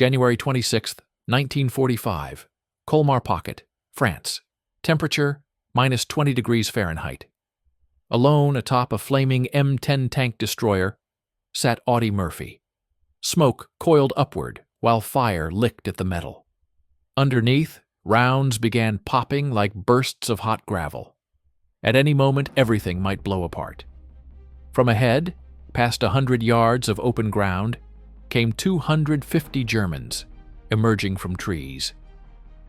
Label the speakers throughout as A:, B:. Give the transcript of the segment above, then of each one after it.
A: January 26, 1945, Colmar Pocket, France. Temperature, minus 20 degrees Fahrenheit. Alone atop a flaming M10 tank destroyer sat Audie Murphy. Smoke coiled upward while fire licked at the metal. Underneath, rounds began popping like bursts of hot gravel. At any moment, everything might blow apart. From ahead, past 100 yards of open ground, came 250 Germans, emerging from trees.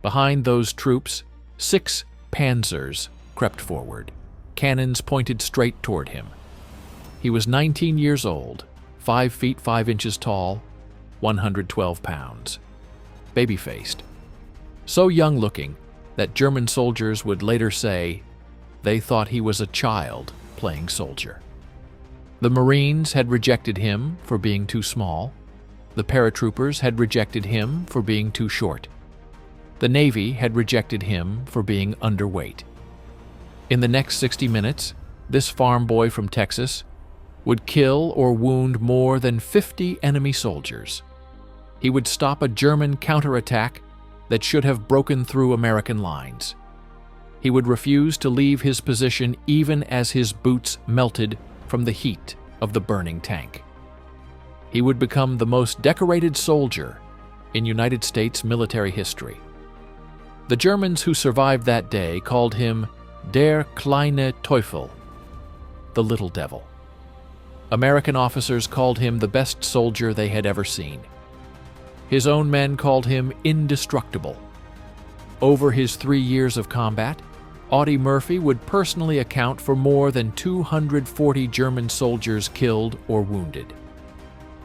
A: Behind those troops, 6 Panzers crept forward, cannons pointed straight toward him. He was 19 years old, 5 feet 5 inches tall, 112 pounds. Baby-faced. So young-looking that German soldiers would later say they thought he was a child playing soldier. The Marines had rejected him for being too small. The paratroopers had rejected him for being too short. The Navy had rejected him for being underweight. In the next 60 minutes, this farm boy from Texas would kill or wound more than 50 enemy soldiers. He would stop a German counterattack that should have broken through American lines. He would refuse to leave his position even as his boots melted from the heat of the burning tank. He would become the most decorated soldier in United States military history. The Germans who survived that day called him Der kleine Teufel, the little devil. American officers called him the best soldier they had ever seen. His own men called him indestructible. Over his 3 years of combat, Audie Murphy would personally account for more than 240 German soldiers killed or wounded.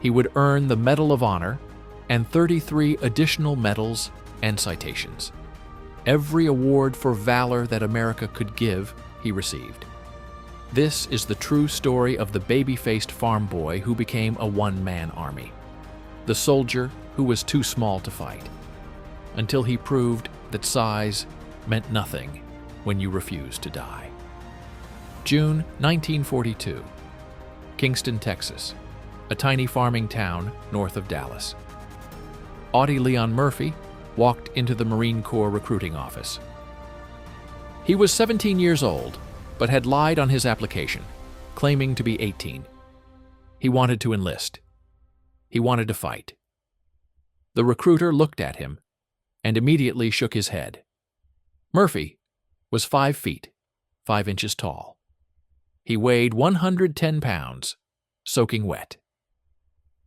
A: He would earn the Medal of Honor and 33 additional medals and citations. Every award for valor that America could give, he received. This is the true story of the baby-faced farm boy who became a one-man army. The soldier who was too small to fight, until he proved that size meant nothing when you refused to die. June 1942, Kingston, Texas, a tiny farming town north of Dallas. Audie Leon Murphy walked into the Marine Corps recruiting office. He was 17 years old, but had lied on his application, claiming to be 18. He wanted to enlist. He wanted to fight. The recruiter looked at him and immediately shook his head. Murphy was 5 feet, 5 inches tall. He weighed 110 pounds, soaking wet.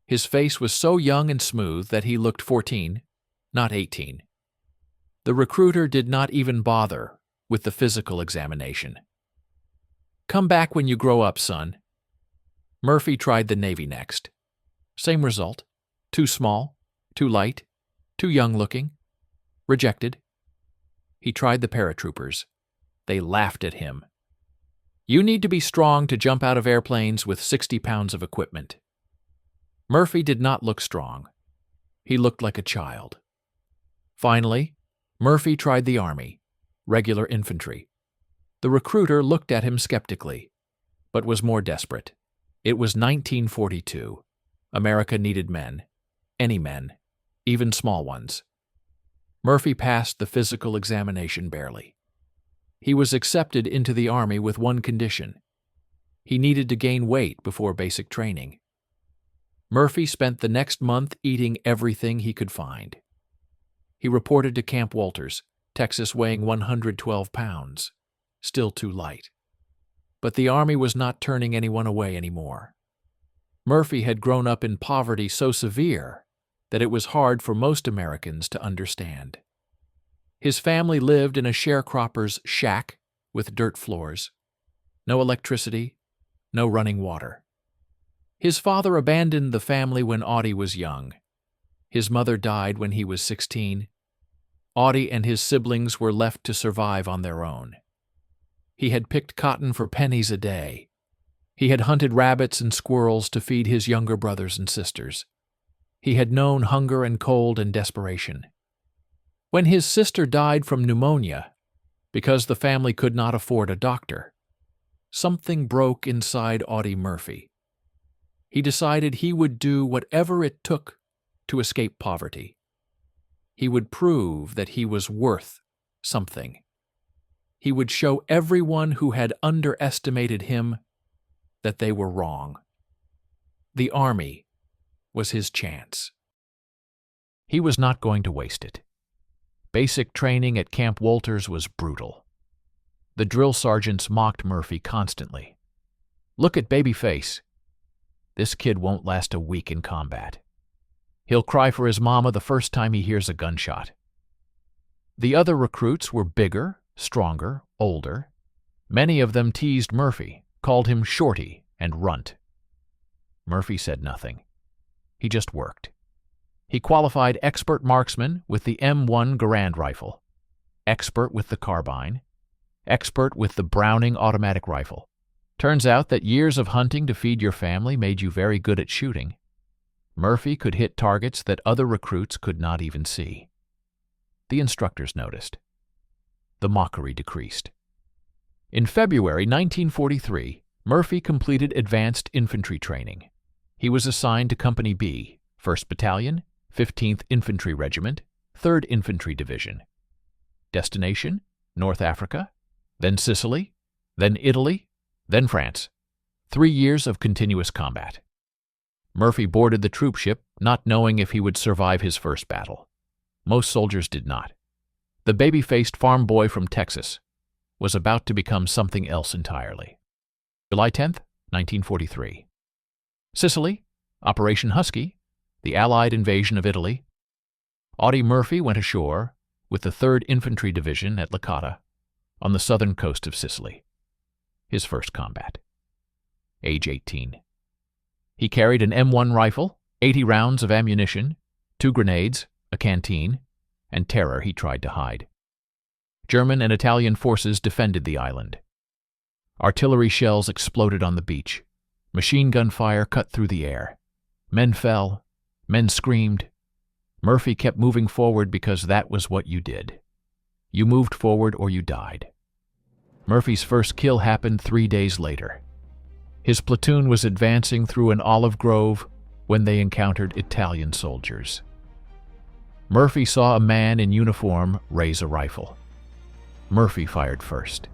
A: His face was so young and smooth that he looked 14, not 18. The recruiter did not even bother with the physical examination. "Come back when you grow up, son." Murphy tried the Navy next. Same result. Too small, too light, too young-looking. Rejected. He tried the paratroopers. They laughed at him. "You need to be strong to jump out of airplanes with 60 pounds of equipment." Murphy did not look strong. He looked like a child. Finally, Murphy tried the Army, regular infantry. The recruiter looked at him skeptically, but was more desperate. It was 1942. America needed men, any men, even small ones. Murphy passed the physical examination barely. He was accepted into the Army with one condition. He needed to gain weight before basic training. Murphy spent the next month eating everything he could find. He reported to Camp Walters, Texas, weighing 112 pounds, still too light. But the Army was not turning anyone away anymore. Murphy had grown up in poverty so severe that it was hard for most Americans to understand. His family lived in a sharecropper's shack with dirt floors, no electricity, no running water. His father abandoned the family when Audie was young. His mother died when he was 16. Audie and his siblings were left to survive on their own. He had picked cotton for pennies a day. He had hunted rabbits and squirrels to feed his younger brothers and sisters. He had known hunger and cold and desperation. When his sister died from pneumonia, because the family could not afford a doctor, something broke inside Audie Murphy. He decided he would do whatever it took to escape poverty. He would prove that he was worth something. He would show everyone who had underestimated him that they were wrong. The Army was his chance. He was not going to waste it. Basic training at Camp Walters was brutal. The drill sergeants mocked Murphy constantly. "Look at baby face. This kid won't last a week in combat. He'll cry for his mama the first time he hears a gunshot." The other recruits were bigger, stronger, older. Many of them teased Murphy, called him Shorty and Runt. Murphy said nothing. He just worked. He qualified expert marksman with the M1 Garand rifle, expert with the carbine, expert with the Browning automatic rifle. Turns out that years of hunting to feed your family made you very good at shooting. Murphy could hit targets that other recruits could not even see. The instructors noticed. The mockery decreased. In February 1943, Murphy completed advanced infantry training. He was assigned to Company B, 1st Battalion, 15th Infantry Regiment, 3rd Infantry Division. Destination: North Africa, then Sicily, then Italy, then France. 3 years of continuous combat. Murphy boarded the troop ship, not knowing if he would survive his first battle. Most soldiers did not. The baby-faced farm boy from Texas was about to become something else entirely. July 10th, 1943. Sicily, Operation Husky, the Allied invasion of Italy. Audie Murphy went ashore with the 3rd Infantry Division at Licata, on the southern coast of Sicily. His first combat. Age 18. He carried an M1 rifle, 80 rounds of ammunition, 2 grenades, a canteen, and terror he tried to hide. German and Italian forces defended the island. Artillery shells exploded on the beach. Machine gun fire cut through the air. Men fell. Men screamed. Murphy kept moving forward because that was what you did. You moved forward or you died. Murphy's first kill happened 3 days later. His platoon was advancing through an olive grove when they encountered Italian soldiers. Murphy saw a man in uniform raise a rifle. Murphy fired first.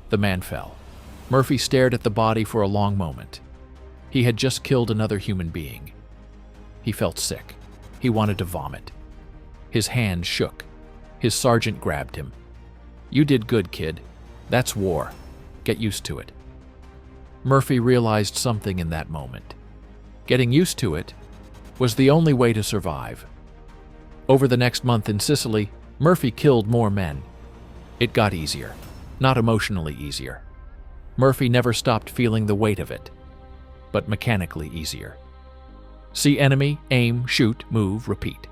A: The man fell. Murphy stared at the body for a long moment. He had just killed another human being. He felt sick. He wanted to vomit. His hand shook. His sergeant grabbed him. "You did good, kid. That's war. Get used to it." Murphy realized something in that moment. Getting used to it was the only way to survive. Over the next month in Sicily, Murphy killed more men. It got easier, not emotionally easier. Murphy never stopped feeling the weight of it, but mechanically easier. See enemy, aim, shoot, move, repeat.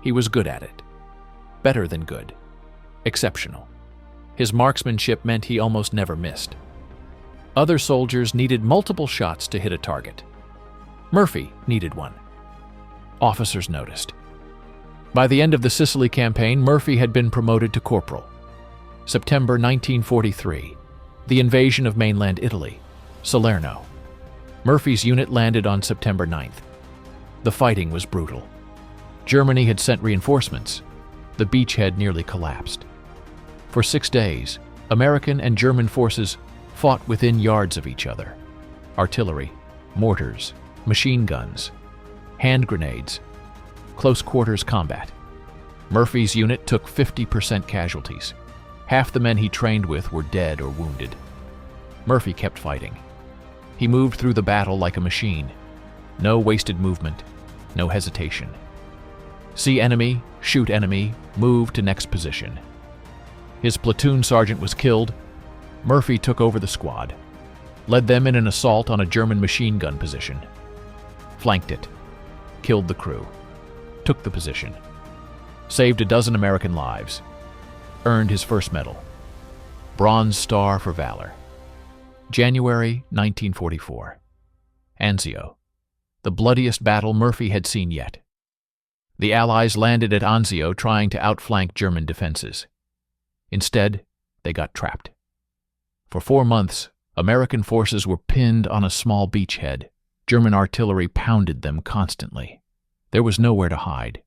A: He was good at it. Better than good. Exceptional. His marksmanship meant he almost never missed. Other soldiers needed multiple shots to hit a target. Murphy needed one. Officers noticed. By the end of the Sicily campaign, Murphy had been promoted to corporal. September 1943. The invasion of mainland Italy. Salerno. Murphy's unit landed on September 9th. The fighting was brutal. Germany had sent reinforcements. The beachhead nearly collapsed. For 6 days, American and German forces fought within yards of each other. Artillery, mortars, machine guns, hand grenades, close quarters combat. Murphy's unit took 50% casualties. Half the men he trained with were dead or wounded. Murphy kept fighting. He moved through the battle like a machine. No wasted movement, no hesitation. See enemy, shoot enemy, move to next position. His platoon sergeant was killed. Murphy took over the squad, led them in an assault on a German machine gun position, flanked it, killed the crew, took the position, saved a dozen American lives, earned his first medal, Bronze Star for Valor. January 1944. Anzio, the bloodiest battle Murphy had seen yet. The Allies landed at Anzio trying to outflank German defenses. Instead, they got trapped. For 4 months, American forces were pinned on a small beachhead. German artillery pounded them constantly. There was nowhere to hide.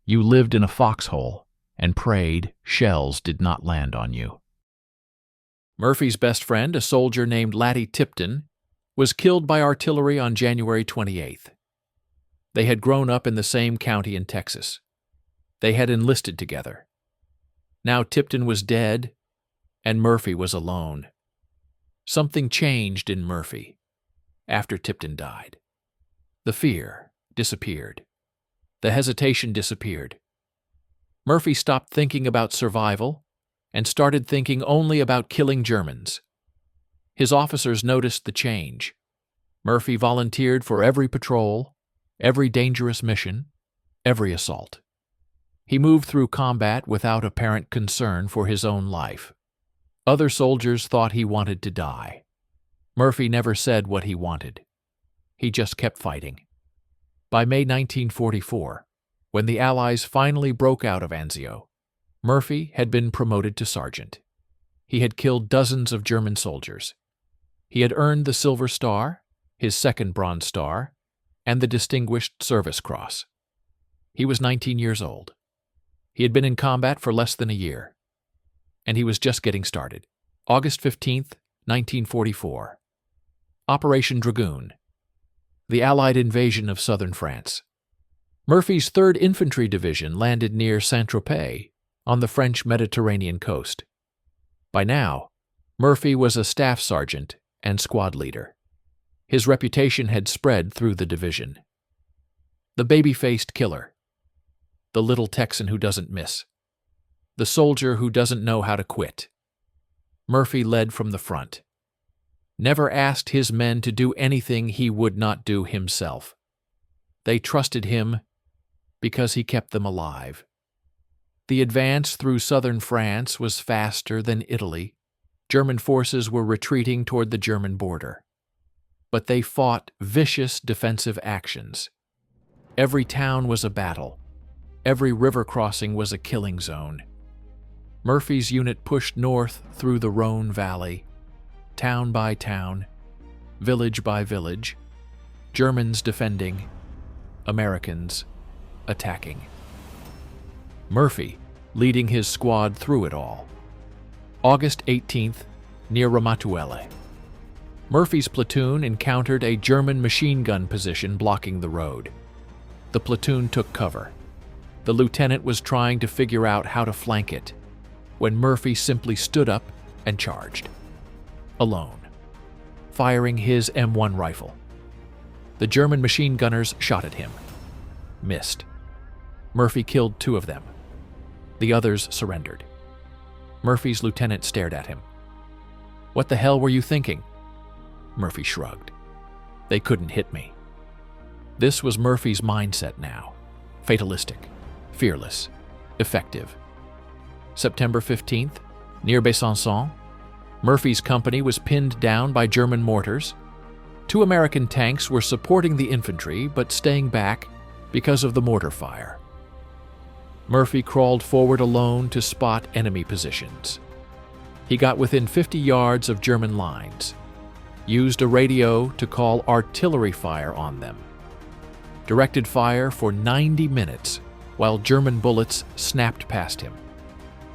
A: You lived in a foxhole and prayed shells did not land on you. Murphy's best friend, a soldier named Laddie Tipton, was killed by artillery on January 28th. They had grown up in the same county in Texas. They had enlisted together. Now Tipton was dead, and Murphy was alone. Something changed in Murphy after Tipton died. The fear disappeared. The hesitation disappeared. Murphy stopped thinking about survival and started thinking only about killing Germans. His officers noticed the change. Murphy volunteered for every patrol, every dangerous mission, every assault. He moved through combat without apparent concern for his own life. Other soldiers thought he wanted to die. Murphy never said what he wanted. He just kept fighting. By May 1944, when the Allies finally broke out of Anzio, Murphy had been promoted to sergeant. He had killed dozens of German soldiers. He had earned the Silver Star, his second Bronze Star, and the Distinguished Service Cross. He was 19 years old. He had been in combat for less than a year, and he was just getting started. August 15th, 1944. Operation Dragoon. The Allied invasion of southern France. Murphy's 3rd Infantry Division landed near Saint-Tropez on the French Mediterranean coast. By now, Murphy was a staff sergeant and squad leader. His reputation had spread through the division. The baby-faced killer. The little Texan who doesn't miss. The soldier who doesn't know how to quit. Murphy led from the front. Never asked his men to do anything he would not do himself. They trusted him because he kept them alive. The advance through southern France was faster than Italy. German forces were retreating toward the German border. But they fought vicious defensive actions. Every town was a battle. Every river crossing was a killing zone. Murphy's unit pushed north through the Rhone Valley, town by town, village by village, Germans defending, Americans attacking. Murphy leading his squad through it all. August 18th, near Ramatuelle. Murphy's platoon encountered a German machine gun position blocking the road. The platoon took cover. The lieutenant was trying to figure out how to flank it, when Murphy simply stood up and charged. Alone, firing his M1 rifle. The German machine gunners shot at him. Missed. Murphy killed 2 of them. The others surrendered. Murphy's lieutenant stared at him. "What the hell were you thinking?" Murphy shrugged. "They couldn't hit me." This was Murphy's mindset now. Fatalistic, fearless, effective. September 15th, near Besançon, Murphy's company was pinned down by German mortars. 2 American tanks were supporting the infantry but staying back because of the mortar fire. Murphy crawled forward alone to spot enemy positions. He got within 50 yards of German lines, used a radio to call artillery fire on them, directed fire for 90 minutes while German bullets snapped past him,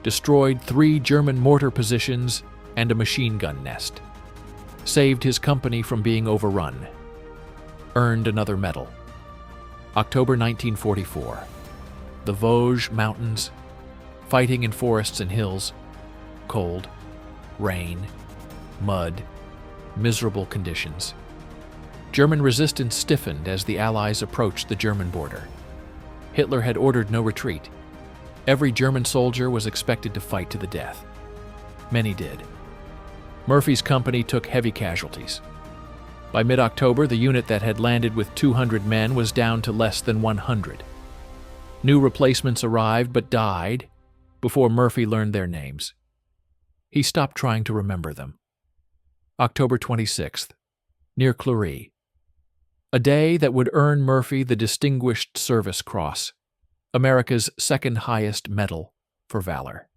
A: destroyed 3 German mortar positions and a machine gun nest, saved his company from being overrun, earned another medal. October 1944. The Vosges Mountains, fighting in forests and hills, cold, rain, mud, miserable conditions. German resistance stiffened as the Allies approached the German border. Hitler had ordered no retreat. Every German soldier was expected to fight to the death. Many did. Murphy's company took heavy casualties. By mid-October, the unit that had landed with 200 men was down to less than 100. New replacements arrived but died before Murphy learned their names. He stopped trying to remember them. October 26th, near Cleury. A day that would earn Murphy the Distinguished Service Cross, America's second highest medal for valor.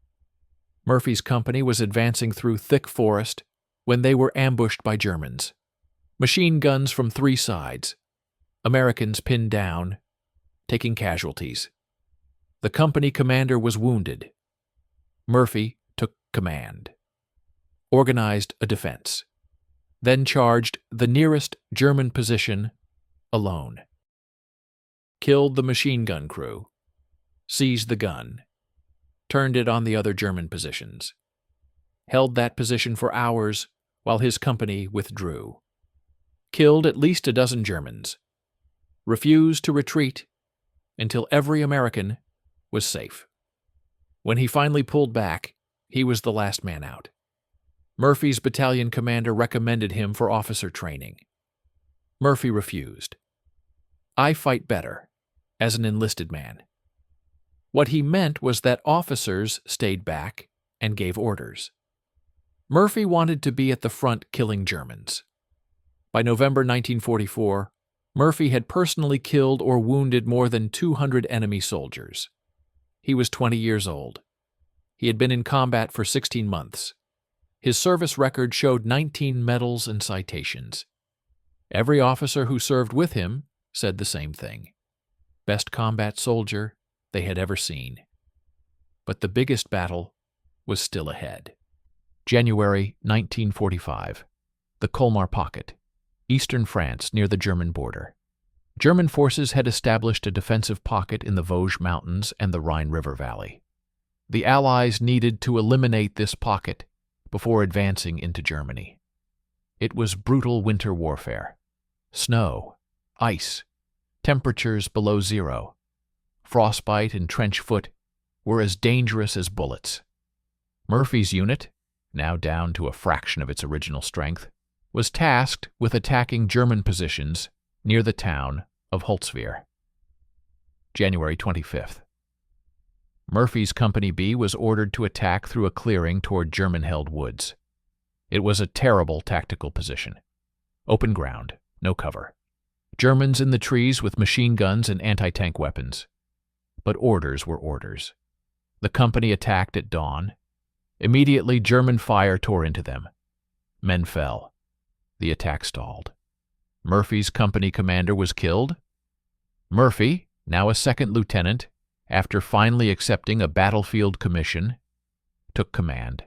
A: Murphy's company was advancing through thick forest when they were ambushed by Germans. Machine guns from 3 sides. Americans pinned down, taking casualties. The company commander was wounded. Murphy took command, organized a defense, then charged the nearest German position alone. Killed the machine gun crew, seized the gun, turned it on the other German positions, held that position for hours while his company withdrew, killed at least a dozen Germans, refused to retreat until every American was safe. When he finally pulled back, he was the last man out. Murphy's battalion commander recommended him for officer training. Murphy refused. "I fight better as an enlisted man." What he meant was that officers stayed back and gave orders. Murphy wanted to be at the front killing Germans. By November 1944, Murphy had personally killed or wounded more than 200 enemy soldiers. He was 20 years old. He had been in combat for 16 months. His service record showed 19 medals and citations. Every officer who served with him said the same thing. Best combat soldier they had ever seen. But the biggest battle was still ahead. January 1945. The Colmar Pocket, eastern France near the German border. German forces had established a defensive pocket in the Vosges Mountains and the Rhine River Valley. The Allies needed to eliminate this pocket before advancing into Germany. It was brutal winter warfare. Snow, ice, temperatures below zero, frostbite and trench foot were as dangerous as bullets. Murphy's unit, now down to a fraction of its original strength, was tasked with attacking German positions near the town of Holzwihr. January 25th. Murphy's Company B was ordered to attack through a clearing toward German-held woods. It was a terrible tactical position. Open ground, no cover. Germans in the trees with machine guns and anti-tank weapons. But orders were orders. The company attacked at dawn. Immediately, German fire tore into them. Men fell. The attack stalled. Murphy's company commander was killed. Murphy, now a second lieutenant, after finally accepting a battlefield commission, took command.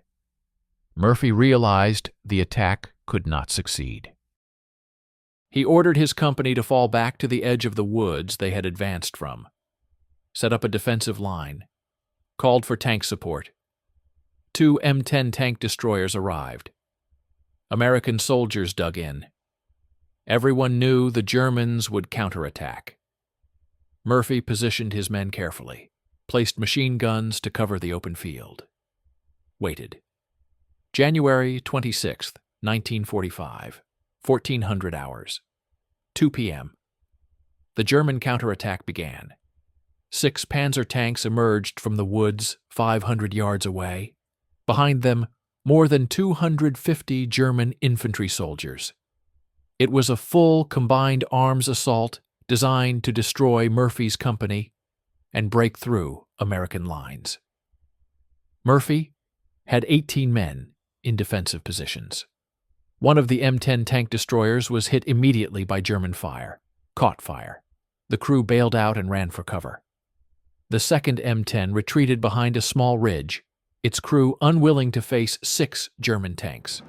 A: Murphy realized the attack could not succeed. He ordered his company to fall back to the edge of the woods they had advanced from, set up a defensive line, called for tank support. 2 M10 tank destroyers arrived. American soldiers dug in. Everyone knew the Germans would counterattack. Murphy positioned his men carefully, placed machine guns to cover the open field. Waited. January 26, 1945, 1400 hours. 2 p.m. The German counterattack began. 6 Panzer tanks emerged from the woods 500 yards away. Behind them, more than 250 German infantry soldiers. It was a full combined arms assault designed to destroy Murphy's company and break through American lines. Murphy had 18 men in defensive positions. One of the M10 tank destroyers was hit immediately by German fire, caught fire. The crew bailed out and ran for cover. The second M10 retreated behind a small ridge, its crew unwilling to face 6 German tanks.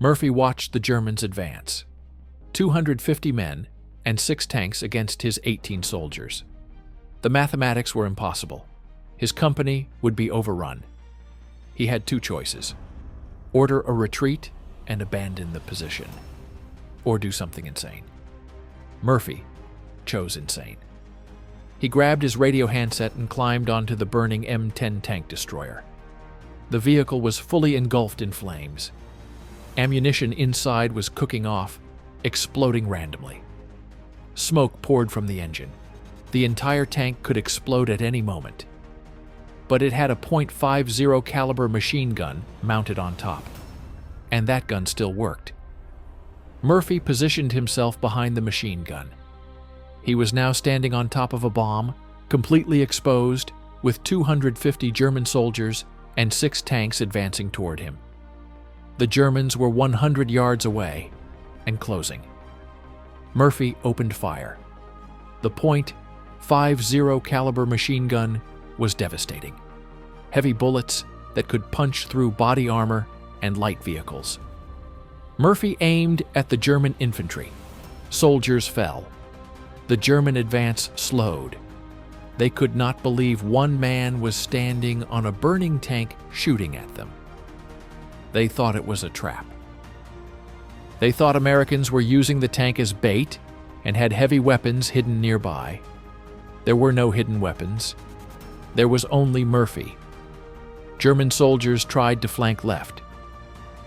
A: Murphy watched the Germans advance. 250 men and 6 tanks against his 18 soldiers. The mathematics were impossible. His company would be overrun. He had 2 choices: order a retreat and abandon the position, or do something insane. Murphy chose insane. He grabbed his radio handset and climbed onto the burning M10 tank destroyer. The vehicle was fully engulfed in flames. Ammunition inside was cooking off, exploding randomly. Smoke poured from the engine. The entire tank could explode at any moment. But it had a .50 caliber machine gun mounted on top, and that gun still worked. Murphy positioned himself behind the machine gun. He was now standing on top of a bomb, completely exposed, with 250 German soldiers and 6 tanks advancing toward him. The Germans were 100 yards away and closing. Murphy opened fire. The point .50 caliber machine gun was devastating. Heavy bullets that could punch through body armor and light vehicles. Murphy aimed at the German infantry. Soldiers fell. The German advance slowed. They could not believe one man was standing on a burning tank shooting at them. They thought it was a trap. They thought Americans were using the tank as bait and had heavy weapons hidden nearby. There were no hidden weapons. There was only Murphy. German soldiers tried to flank left.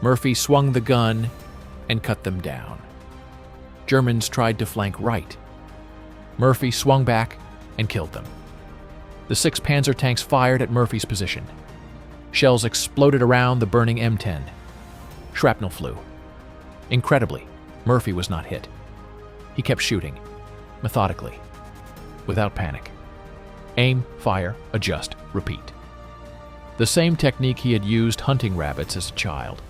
A: Murphy swung the gun and cut them down. Germans tried to flank right. Murphy swung back and killed them. The 6 Panzer tanks fired at Murphy's position. Shells exploded around the burning M10. Shrapnel flew. Incredibly, Murphy was not hit. He kept shooting, methodically, without panic. Aim, fire, adjust, repeat. The same technique he had used hunting rabbits as a child,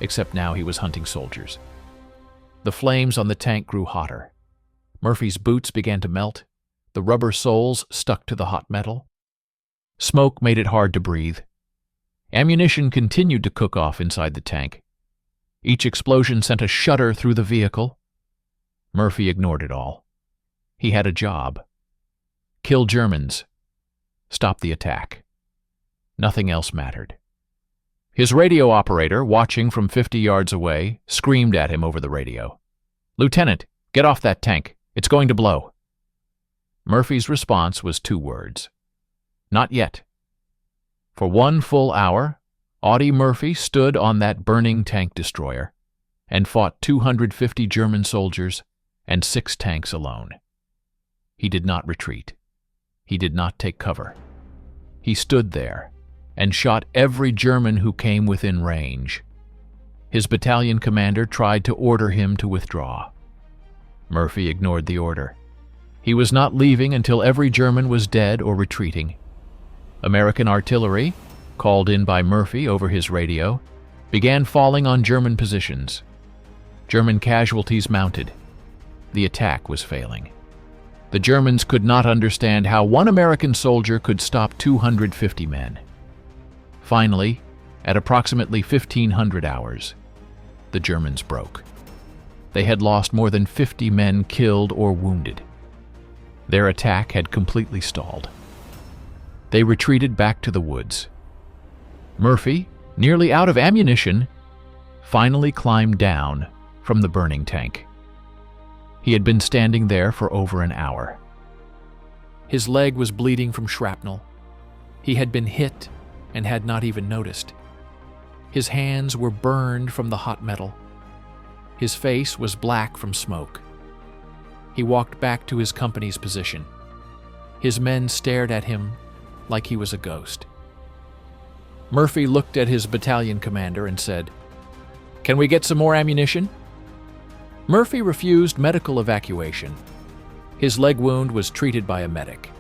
A: except now he was hunting soldiers. The flames on the tank grew hotter. Murphy's boots began to melt. The rubber soles stuck to the hot metal. Smoke made it hard to breathe. Ammunition continued to cook off inside the tank. Each explosion sent a shudder through the vehicle. Murphy ignored it all. He had a job. Kill Germans. Stop the attack. Nothing else mattered. His radio operator, watching from 50 yards away, screamed at him over the radio. "Lieutenant, get off that tank. It's going to blow." Murphy's response was 2 words. "Not yet." For 1 full hour, Audie Murphy stood on that burning tank destroyer and fought 250 German soldiers and 6 tanks alone. He did not retreat. He did not take cover. He stood there and shot every German who came within range. His battalion commander tried to order him to withdraw. Murphy ignored the order. He was not leaving until every German was dead or retreating. American artillery, called in by Murphy over his radio, began falling on German positions. German casualties mounted. The attack was failing. The Germans could not understand how one American soldier could stop 250 men. Finally, at approximately 1500 hours, the Germans broke. They had lost more than 50 men killed or wounded. Their attack had completely stalled. They retreated back to the woods. Murphy, nearly out of ammunition, finally climbed down from the burning tank. He had been standing there for over an hour. His leg was bleeding from shrapnel. He had been hit and had not even noticed. His hands were burned from the hot metal. His face was black from smoke. He walked back to his company's position. His men stared at him like he was a ghost. Murphy looked at his battalion commander and said, "Can we get some more ammunition?" Murphy refused medical evacuation. His leg wound was treated by a medic.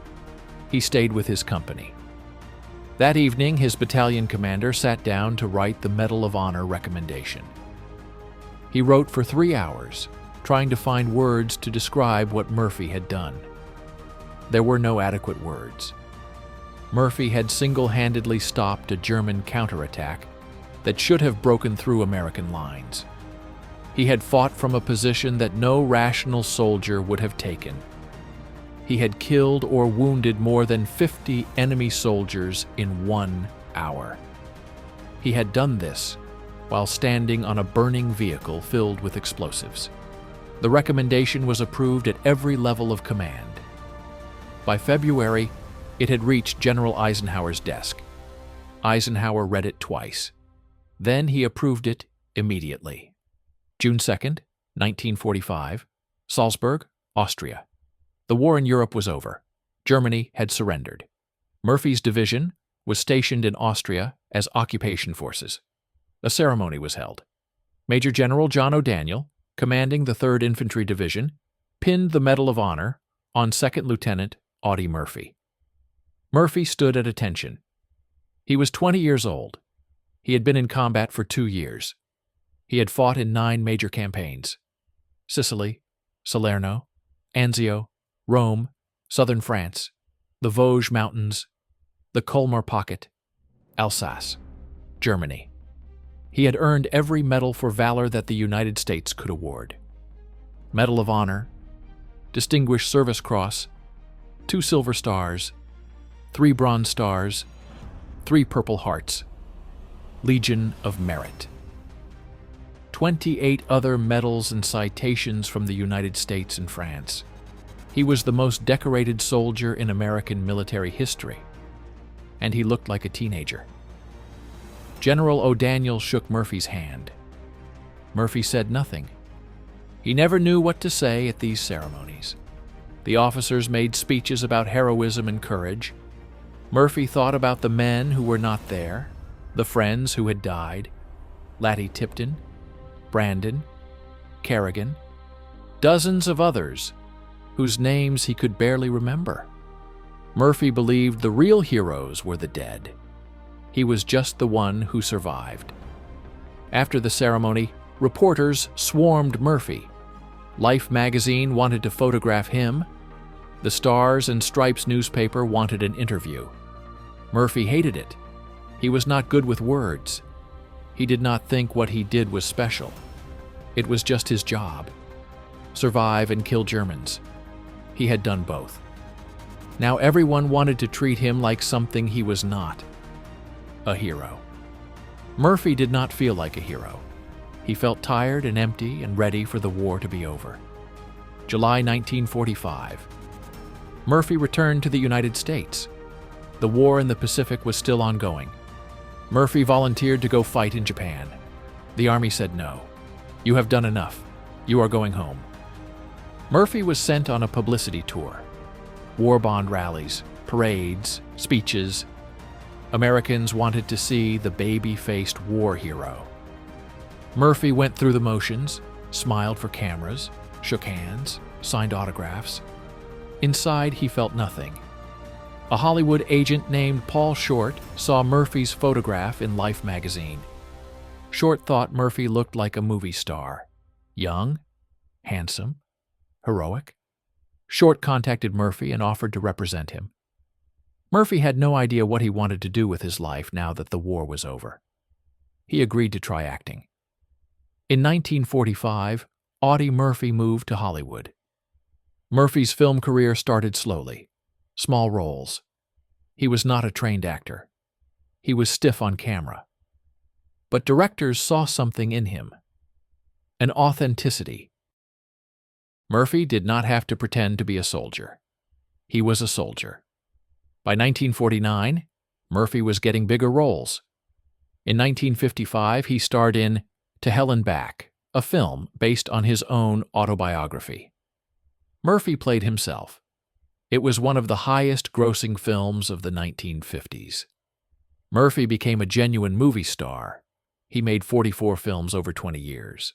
A: He stayed with his company. That evening, his battalion commander sat down to write the Medal of Honor recommendation. He wrote for 3 hours, trying to find words to describe what Murphy had done. There were no adequate words. Murphy had single-handedly stopped a German counterattack that should have broken through American lines. He had fought from a position that no rational soldier would have taken. He had killed or wounded more than 50 enemy soldiers in 1 hour. He had done this while standing on a burning vehicle filled with explosives. The recommendation was approved at every level of command. By February, it had reached General Eisenhower's desk. Eisenhower read it twice. Then he approved it immediately. June 2nd, 1945, Salzburg, Austria. The war in Europe was over. Germany had surrendered. Murphy's division was stationed in Austria as occupation forces. A ceremony was held. Major General John O'Daniel, commanding the 3rd Infantry Division, pinned the Medal of Honor on 2nd Lieutenant Audie Murphy. Murphy stood at attention. He was 20 years old. He had been in combat for 2 years. He had fought in 9 major campaigns: Sicily, Salerno, Anzio, Rome, southern France, the Vosges Mountains, the Colmar Pocket, Alsace, Germany. He had earned every medal for valor that the United States could award. Medal of Honor, Distinguished Service Cross, 2 Silver Stars, 3 Bronze Stars, 3 Purple Hearts, Legion of Merit. 28 other medals and citations from the United States and France. He was the most decorated soldier in American military history, and he looked like a teenager. General O'Daniel shook Murphy's hand. Murphy said nothing. He never knew what to say at these ceremonies. The officers made speeches about heroism and courage. Murphy thought about the men who were not there, the friends who had died, Laddie Tipton, Brandon, Kerrigan, dozens of others whose names he could barely remember. Murphy believed the real heroes were the dead. He was just the one who survived. After the ceremony, reporters swarmed Murphy. Life magazine wanted to photograph him. The Stars and Stripes newspaper wanted an interview. Murphy hated it. He was not good with words. He did not think what he did was special. It was just his job. Survive and kill Germans. He had done both. Now everyone wanted to treat him like something he was not. A hero. Murphy did not feel like a hero. He felt tired and empty and ready for the war to be over. July 1945. Murphy returned to the United States. The war in the Pacific was still ongoing. Murphy volunteered to go fight in Japan. The army said no. You have done enough. You are going home. Murphy was sent on a publicity tour. War bond rallies, parades, speeches. Americans wanted to see the baby-faced war hero. Murphy went through the motions, smiled for cameras, shook hands, signed autographs. Inside, he felt nothing. A Hollywood agent named Paul Short saw Murphy's photograph in Life magazine. Short thought Murphy looked like a movie star. Young, handsome, heroic. Short contacted Murphy and offered to represent him. Murphy had no idea what he wanted to do with his life now that the war was over. He agreed to try acting. In 1945, Audie Murphy moved to Hollywood. Murphy's film career started slowly. Small roles. He was not a trained actor. He was stiff on camera. But directors saw something in him. An authenticity. Murphy did not have to pretend to be a soldier. He was a soldier. By 1949, Murphy was getting bigger roles. In 1955, he starred in To Hell and Back, a film based on his own autobiography. Murphy played himself. It was one of the highest-grossing films of the 1950s. Murphy became a genuine movie star. He made 44 films over 20 years.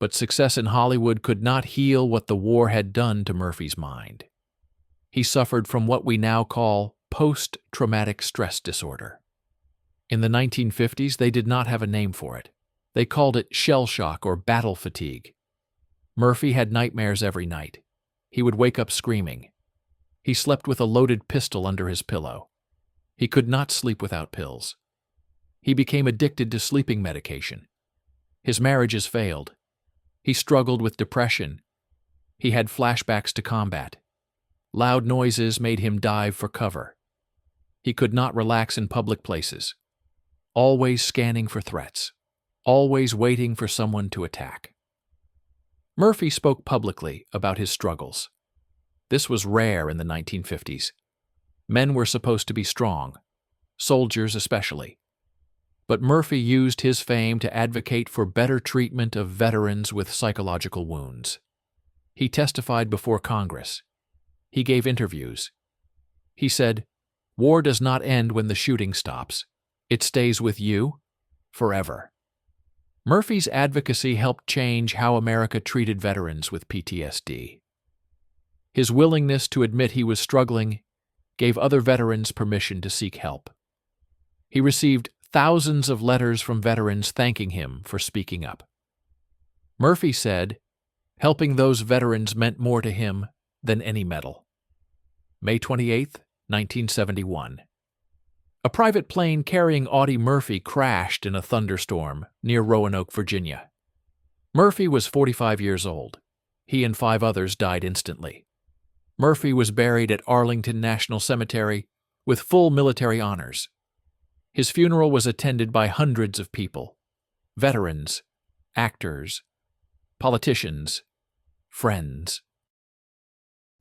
A: But success in Hollywood could not heal what the war had done to Murphy's mind. He suffered from what we now call post-traumatic stress disorder. In the 1950s, they did not have a name for it. They called it shell shock or battle fatigue. Murphy had nightmares every night. He would wake up screaming. He slept with a loaded pistol under his pillow. He could not sleep without pills. He became addicted to sleeping medication. His marriages failed. He struggled with depression. He had flashbacks to combat. Loud noises made him dive for cover. He could not relax in public places. Always scanning for threats. Always waiting for someone to attack. Murphy spoke publicly about his struggles. This was rare in the 1950s. Men were supposed to be strong, soldiers especially. But Murphy used his fame to advocate for better treatment of veterans with psychological wounds. He testified before Congress. He gave interviews. He said, "War does not end when the shooting stops. It stays with you forever." Murphy's advocacy helped change how America treated veterans with PTSD. His willingness to admit he was struggling gave other veterans permission to seek help. He received thousands of letters from veterans thanking him for speaking up. Murphy said, helping those veterans meant more to him than any medal. May 28, 1971. A private plane carrying Audie Murphy crashed in a thunderstorm near Roanoke, Virginia. Murphy was 45 years old. He and 5 others died instantly. Murphy was buried at Arlington National Cemetery with full military honors. His funeral was attended by hundreds of people: veterans, actors, politicians, friends.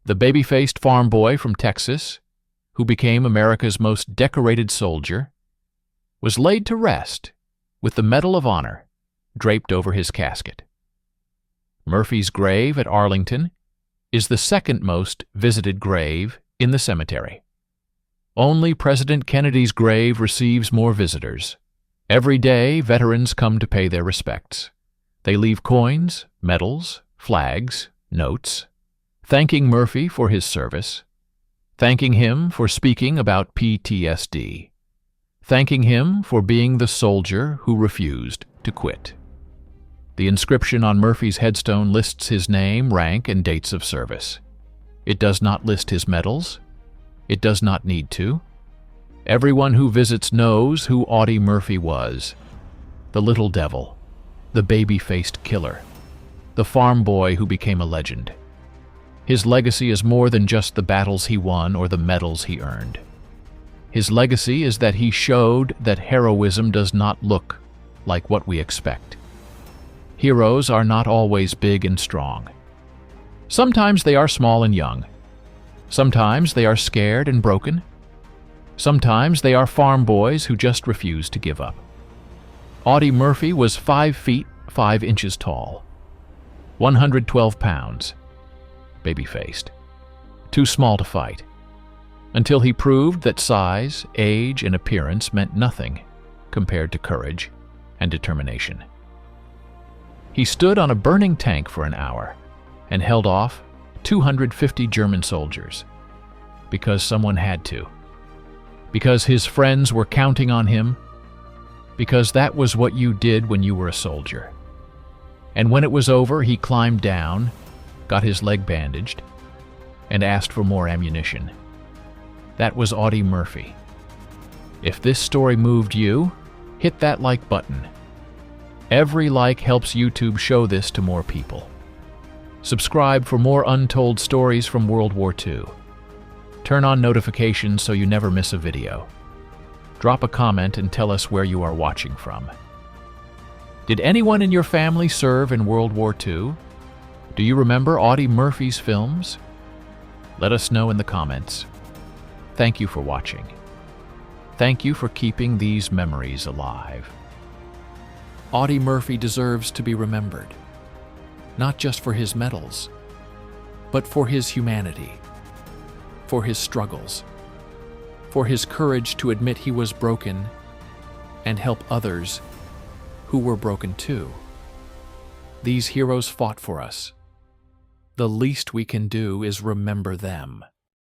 A: The baby-faced farm boy from Texas, who became America's most decorated soldier, was laid to rest with the Medal of Honor draped over his casket. Murphy's grave at Arlington is the second most visited grave in the cemetery. Only President Kennedy's grave receives more visitors. Every day, veterans come to pay their respects. They leave coins, medals, flags, notes, thanking Murphy for his service, thanking him for speaking about PTSD, thanking him for being the soldier who refused to quit. The inscription on Murphy's headstone lists his name, rank, and dates of service. It does not list his medals. It does not need to. Everyone who visits knows who Audie Murphy was: the little devil, the baby-faced killer, the farm boy who became a legend. His legacy is more than just the battles he won or the medals he earned. His legacy is that he showed that heroism does not look like what we expect. Heroes are not always big and strong. Sometimes they are small and young. Sometimes they are scared and broken. Sometimes they are farm boys who just refuse to give up. Audie Murphy was 5 feet 5 inches tall, 112 pounds, baby-faced, too small to fight, until he proved that size, age, and appearance meant nothing compared to courage and determination. He stood on a burning tank for an hour and held off 250 German soldiers because someone had to, because his friends were counting on him, because that was what you did when you were a soldier. And when it was over, he climbed down, got his leg bandaged, and asked for more ammunition. That was Audie Murphy. If this story moved you, hit that like button. Every like helps YouTube show this to more people. Subscribe for more untold stories from World War II. Turn on notifications so you never miss a video. Drop a comment and tell us where you are watching from. Did anyone in your family serve in World War II? Do you remember Audie Murphy's films? Let us know in the comments. Thank you for watching. Thank you for keeping these memories alive. Audie Murphy deserves to be remembered, not just for his medals, but for his humanity, for his struggles, for his courage to admit he was broken and help others who were broken too. These heroes fought for us. The least we can do is remember them.